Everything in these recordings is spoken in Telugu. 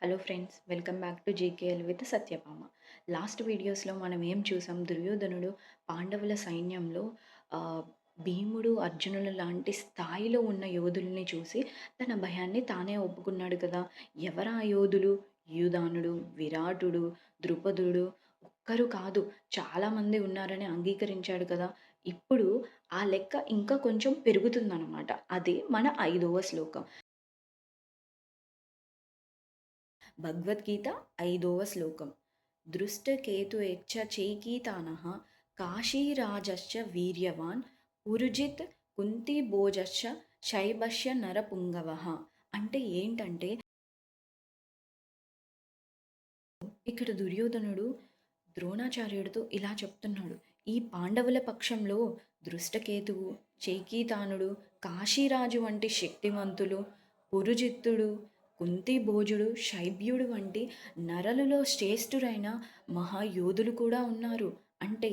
Hello friends, welcome back to GKL with Satyabhama. Last వీడియోస్లో మనం ఏం చూసాం? దుర్యోధనుడు పాండవుల సైన్యంలో భీముడు, అర్జునుల లాంటి స్థాయిలో ఉన్న యోధుల్ని చూసి తన భయాన్ని తానే ఒప్పుకున్నాడు కదా. ఎవరా యోధులు? యుధానుడు, విరాటుడు, ద్రుపదుడు ఒక్కరు కాదు, చాలామంది ఉన్నారని అంగీకరించాడు కదా. ఇప్పుడు ఆ లెక్క ఇంకా కొంచెం పెరుగుతుందన్నమాట. అదే మన 5వ శ్లోకం. భగవద్గీత 5వ శ్లోకం. దృష్టకేతుయచ్చ చైకీతానః కాశీరాజశ్చ వీర్యవాన్ పురుజిత్ కుంతిభోజశ్చ శైబశ్య నరపుంగవః. అంటే ఏంటంటే, ఇక్కడ దుర్యోధనుడు ద్రోణాచార్యుడితో ఇలా చెప్తున్నాడు. ఈ పాండవుల పక్షంలో దృష్టకేతువు, చైకీతానుడు, కాశీరాజు వంటి శక్తివంతులు, పురుజిత్తుడు, కుంతిభోజుడు, శైబ్యుడు వంటి నరలులో శ్రేష్ఠురైన మహాయోధులు కూడా ఉన్నారు. అంటే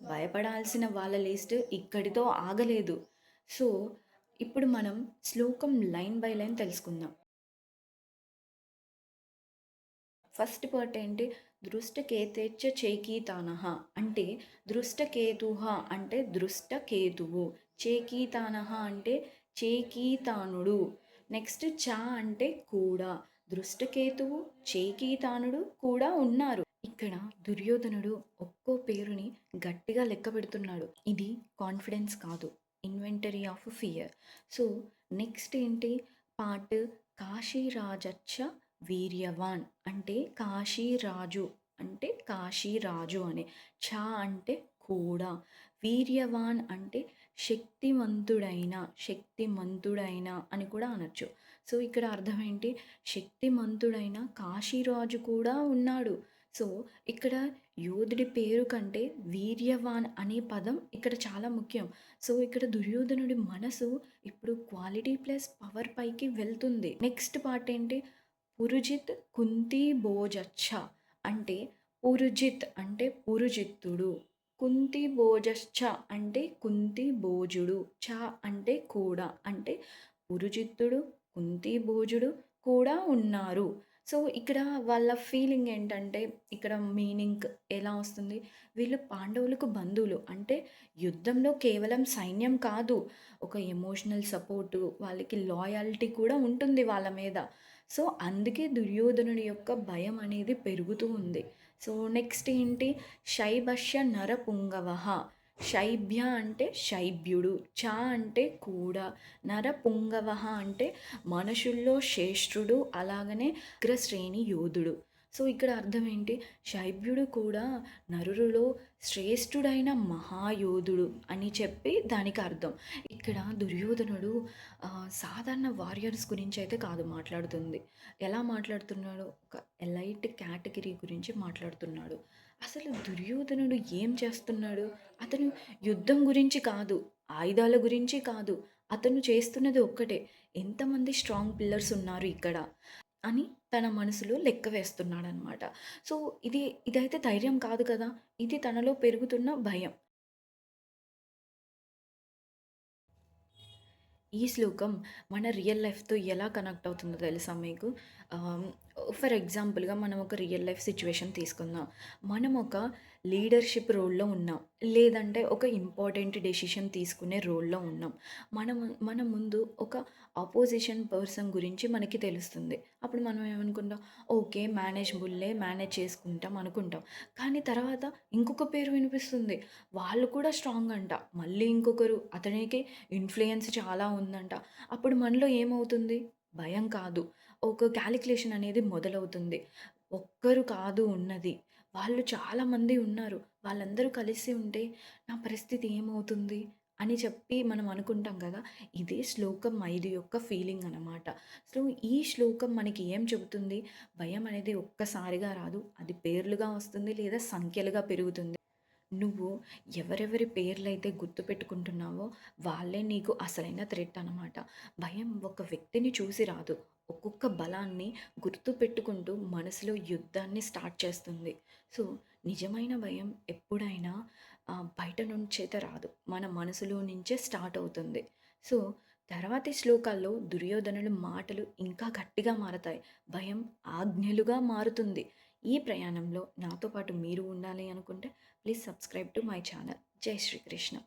భయపడాల్సిన వాళ్ళ లిస్ట్ ఇక్కడితో ఆగలేదు. సో ఇప్పుడు మనం శ్లోకం లైన్ బై లైన్ తెలుసుకుందాం. ఫస్ట్ పార్ట్ ఏంటి? దృష్టకేతేచ్చ చైకీతానః అంటే దృష్టకేతుః అంటే దృష్టకేతువు, చేకీతానః అంటే చేకీతానుడు. నెక్స్ట్ చ అంటే కూడా. దృష్టకేతువు, చేకీతానుడు కూడా ఉన్నారు. ఇక్కడ దుర్యోధనుడు ఒక్కో పేరుని గట్టిగా లెక్క పెడుతున్నాడు. ఇది కాన్ఫిడెన్స్ కాదు, inventory of fear. So next ఏంటి పార్ట్? కాశీరాజచ్చ వీర్యవాన్ అంటే కాశీరాజు, అంటే కాశీరాజు అని. ఛ అంటే కూడా. వీర్యవాన్ అంటే శక్తివంతుడైన, శక్తిమంతుడైన అని కూడా అనొచ్చు. సో ఇక్కడ అర్థం ఏంటి? శక్తిమంతుడైన కాశీరాజు కూడా ఉన్నాడు. సో ఇక్కడ యోధుడి పేరు కంటే వీర్యవాన్ అనే పదం ఇక్కడ చాలా ముఖ్యం. సో ఇక్కడ దుర్యోధనుడి మనసు ఇప్పుడు క్వాలిటీ ప్లస్ పవర్ పైకి వెళ్తుంది. నెక్స్ట్ పార్ట్ ఏంటి? పురుజిత్ కుంతి భోజచ్చ అంటే పురుజిత్ అంటే పురుజిత్తుడు, కుంతి భోజశ్చ అంటే కుంతి భోజుడు, చ అంటే కూడా. అంటే పురుజిత్తుడు, కుంతి భోజుడు కూడా ఉన్నారు. సో ఇక్కడ వాళ్ళ ఫీలింగ్ ఏంటంటే, ఇక్కడ మీనింగ్ ఎలా వస్తుంది? వీళ్ళు పాండవులకు బంధువులు. అంటే యుద్ధంలో కేవలం సైన్యం కాదు, ఒక ఎమోషనల్ సపోర్టు, వాళ్ళకి లాయాలిటీ కూడా ఉంటుంది వాళ్ళ మీద. సో అందుకే దుర్యోధనుడి యొక్క భయం అనేది పెరుగుతూ ఉంది. సో నెక్స్ట్ ఏంటి? శైబష్య నరపుంగవః. శైబ్య అంటే శైబ్యుడు, చ అంటే కూడా, నరపుంగవః అంటే మనుషుల్లో శ్రేష్ఠుడు, అలాగనే అగ్రశ్రేణి యోధుడు. సో ఇక్కడ అర్థం ఏంటి? శైబ్యుడు కూడా నరులలో శ్రేష్ఠుడైన మహాయోధుడు అని చెప్పి దానికి అర్థం. ఇక్కడ దుర్యోధనుడు సాధారణ వారియర్స్ గురించి అయితే కాదు మాట్లాడుతుంది. ఎలా మాట్లాడుతున్నాడు? ఒక ఎలైట్ కేటగిరీ గురించి మాట్లాడుతున్నాడు. అసలు దుర్యోధనుడు ఏం చేస్తున్నాడు? అతను యుద్ధం గురించి కాదు, ఆయుధాల గురించి కాదు, అతను చేస్తున్నది ఒక్కటే, ఎంతమంది స్ట్రాంగ్ పిల్లర్స్ ఉన్నారు ఇక్కడ అని తన మనసులో లెక్క వేస్తున్నాడనమాట. సో ఇదైతే ధైర్యం కాదు కదా, ఇది తనలో పెరుగుతున్న భయం. ఈ శ్లోకం మన రియల్ లైఫ్‌తో ఎలా కనెక్ట్ అవుతుందో తెలుసా మీకు? ఆహ్, ఫర్ ఎగ్జాంపుల్‌గా మనం ఒక రియల్ లైఫ్ సిట్యుయేషన్ తీసుకుందాం. మనం ఒక లీడర్‌షిప్ రోల్‌లో ఉన్నాం. లేదంటే ఒక ఇంపార్టెంట్ డెసిషన్ తీసుకునే రోల్‌లో ఉన్నాం. మనం మన ముందు ఒక అపోజిషన్ పర్సన్ గురించి మనకి తెలుస్తుంది. అప్పుడు మనం ఏమనుకుంటాం? ఓకే, మేనేజబుల్లే, మేనేజ్ చేసుకుంటాం అనుకుంటాం. కానీ తర్వాత ఇంకొక పేరు వినిపిస్తుంది. వాళ్ళు కూడా స్ట్రాంగ్ అంట. మళ్ళీ ఇంకొకరు, అతనికి ఇన్‌ఫ్లూయెన్స్ చాలా ఉందంట. అప్పుడు మనలో ఏమవుతుంది? భయం కాదు, ఒక కాలిక్యులేషన్ అనేది మొదలవుతుంది. ఒక్కరు కాదు ఉన్నది, వాళ్ళు చాలామంది ఉన్నారు. వాళ్ళందరూ కలిసి ఉంటే నా పరిస్థితి ఏమవుతుంది అని చెప్పి మనం అనుకుంటాం కదా. ఇదే శ్లోకం 5 యొక్క ఫీలింగ్ అనమాట. సో ఈ శ్లోకం మనకి ఏం చెబుతుంది? భయం అనేది ఒక్కసారిగా రాదు. అది పేర్లుగా వస్తుంది లేదా సంఖ్యలుగా పెరుగుతుంది. నువ్వు ఎవరెవరి పేర్లైతే గుర్తుపెట్టుకుంటున్నావో వాళ్ళే నీకు అసలైన థ్రెట్ అనమాట. భయం ఒక వ్యక్తిని చూసి రాదు. ఒక్కొక్క బలాన్ని గుర్తుపెట్టుకుంటూ మనసులో యుద్ధాన్ని స్టార్ట్ చేస్తుంది. సో నిజమైన భయం ఎప్పుడైనా బయట నుంచైతే రాదు, మన మనసులో నుంచే స్టార్ట్ అవుతుంది. సో తర్వాతి శ్లోకాల్లో దుర్యోధనుల మాటలు ఇంకా గట్టిగా మారతాయి. భయం ఆజ్ఞలుగా మారుతుంది. ఈ ప్రయాణంలో నాతో పాటు మీరు ఉండాలి అనుకుంటే please subscribe to my channel. జై శ్రీకృష్ణ.